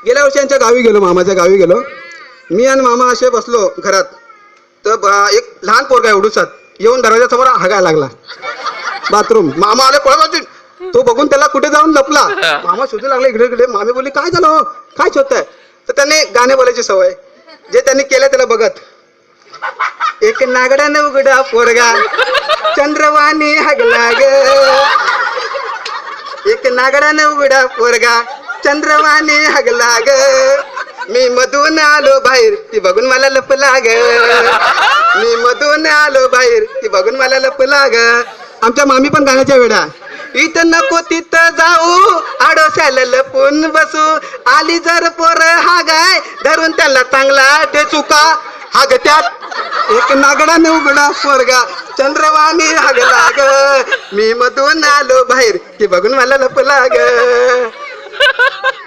गेल्या वर्षी यांच्या गावी गेलो, मामाच्या गावी गेलो. मी आणि मामा असे बसलो घरात, तर एक लहान पोरगा एवढूसात येऊन दरवाजासमोर हागायला लागला. बाथरूम. मामा आले पळत, तो बघून त्याला कुठे जाऊन लपला. मामा शोधू लागले इकडे इकडे. मामी बोलली काय झालं हो, काय शोधताय? तर त्याने गाणे बोलायची सवय, जे त्यांनी केलं त्याला बघत. एक नागडाने उघडा पोरगा चंद्रवाणी हागला ग, एक नागडाने उघडा पोरगा चंद्रवाणी हागला ग, मी मधून आलो बाहेर ती बघून मला लपला ग, मी मधून आलो बाहेर ती बघून मला लपला ग. आमच्या मामी पण गाण्याच्या वेळा. इथं नको तिथं जाऊ, आडोशाला लपून बसू, आली जर पोर हागाय धरून त्याला चांगला ते चुका हागत्यात. एक नागडाने उघडा पोरगा चंद्रवाणी हागला ग, मी मधून आलो बाहेर ती बघून मला लपला ग.